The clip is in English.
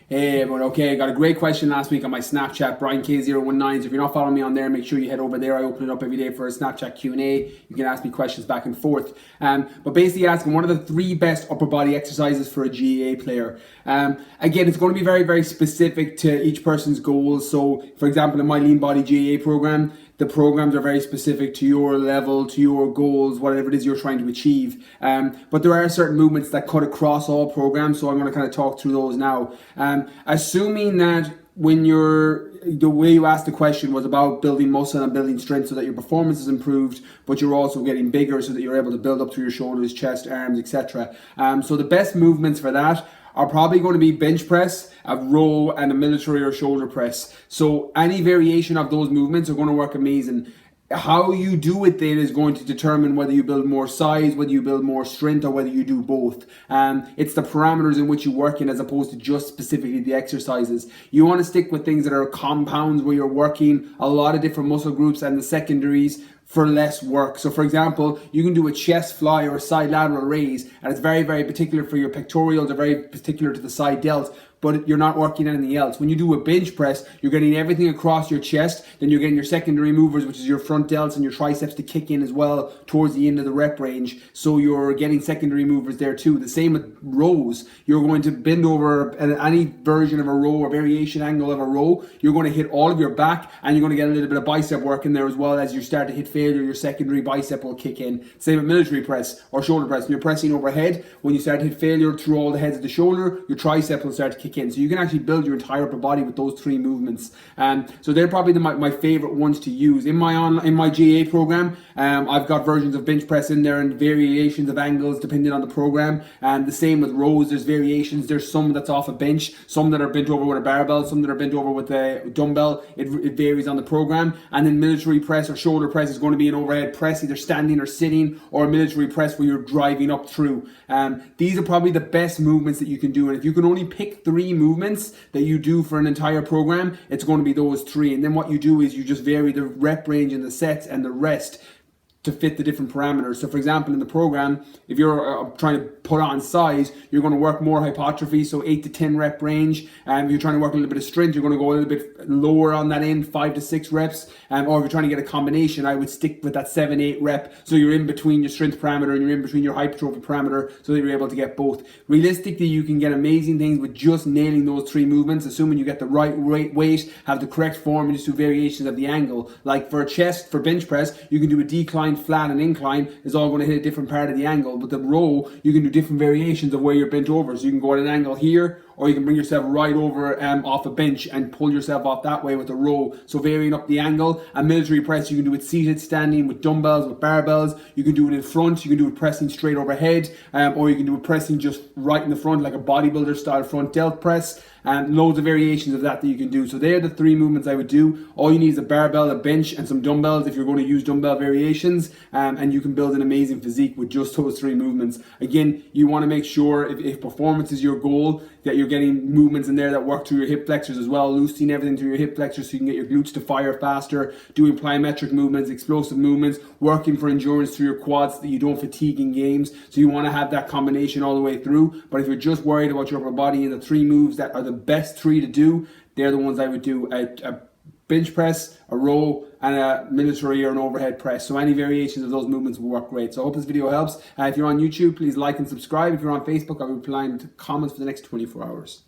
Hey everyone, okay, I got a great question last week on my Snapchat, BrianK019. So if you're not following me on there, make sure you head over there. I open it up every day for a Snapchat Q&A. You can ask me questions back and forth. But basically asking, what are the 3 best upper body exercises for a GAA player? Again, it's going to be very, very specific to each person's goals. So for example, in my Lean Body GAA program, the programs are very specific to your level, to your goals, whatever it is you're trying to achieve. But there are certain movements that cut across all programs, so I'm going to kind of talk through those now. Assuming that the way you asked the question was about building muscle and building strength so that your performance is improved, but you're also getting bigger so that you're able to build up through your shoulders, chest, arms, etc. So the best movements for that are probably going to be bench press, a row, and a military or shoulder press. So any variation of those movements are going to work amazing. How you do it then is going to determine whether you build more size, whether you build more strength, or whether you do both. It's the parameters in which you work in as opposed to just specifically the exercises. You want to stick with things that are compounds where you're working a lot of different muscle groups and the secondaries for less work. So for example, you can do a chest fly or a side lateral raise, and it's very, very particular for your pectorials, or very particular to the side delts, but you're not working anything else. When you do a bench press, you're getting everything across your chest, then you're getting your secondary movers, which is your front delts and your triceps, to kick in as well towards the end of the rep range. So you're getting secondary movers there too. The same with rows. You're going to bend over any version of a row or variation angle of a row. You're going to hit all of your back, and you're going to get a little bit of bicep work in there as well. As you start to hit failure, your secondary bicep will kick in. Same with military press or shoulder press. When you're pressing overhead, when you start to hit failure through all the heads of the shoulder, your tricep will start to kick in. So you can actually build your entire upper body with those 3 movements. So they're probably my favorite ones to use. In my GA program, I've got versions of bench press in there and variations of angles depending on the program. And the same with rows, there's variations. There's some that's off a bench, some that are bent over with a barbell, some that are bent over with a dumbbell. It varies on the program. And then military press or shoulder press is going to be an overhead press, either standing or sitting, or a military press where you're driving up through. These are probably the best movements that you can do. And if you can only pick 3 movements that you do for an entire program, it's going to be those 3. And then what you do is you just vary the rep range and the sets and the rest to fit the different parameters. So for example, in the program, if you're trying to put on size, you're going to work more hypertrophy, so 8 to 10 rep range. If you're trying to work a little bit of strength, you're going to go a little bit lower on that end, 5 to 6 reps. Or if you're trying to get a combination, I would stick with that 7, 8 rep. So you're in between your strength parameter and you're in between your hypertrophy parameter, so that you're able to get both. Realistically, you can get amazing things with just nailing those 3 movements, assuming you get the right weight, have the correct form, and just do variations of the angle. Like for for bench press, you can do a decline, flat, and incline is all going to hit a different part of the angle. But the row, you can do different variations of where you're bent over. So you can go at an angle here, or you can bring yourself right over off a bench and pull yourself off that way with a row. So varying up the angle. And military press, you can do it seated, standing, with dumbbells, with barbells. You can do it in front. You can do it pressing straight overhead, or you can do it pressing just right in the front, like a bodybuilder style front delt press. And loads of variations of that you can do. So they're the 3 movements I would do. All you need is a barbell, a bench, and some dumbbells if you're going to use dumbbell variations, and you can build an amazing physique with just those 3 movements. Again, you want to make sure, if performance is your goal, that you're getting movements in there that work through your hip flexors as well, loosening everything through your hip flexors so you can get your glutes to fire faster, doing plyometric movements, explosive movements, working for endurance through your quads so that you don't fatigue in games. So you want to have that combination all the way through. But if you're just worried about your upper body and the 3 moves that are the best 3 to do, they're the ones I would do: a bench press, a row, and a military or an overhead press. So any variations of those movements will work great. So I hope this video helps. If you're on YouTube, please like and subscribe. If you're on Facebook, I'll be replying to comments for the next 24 hours.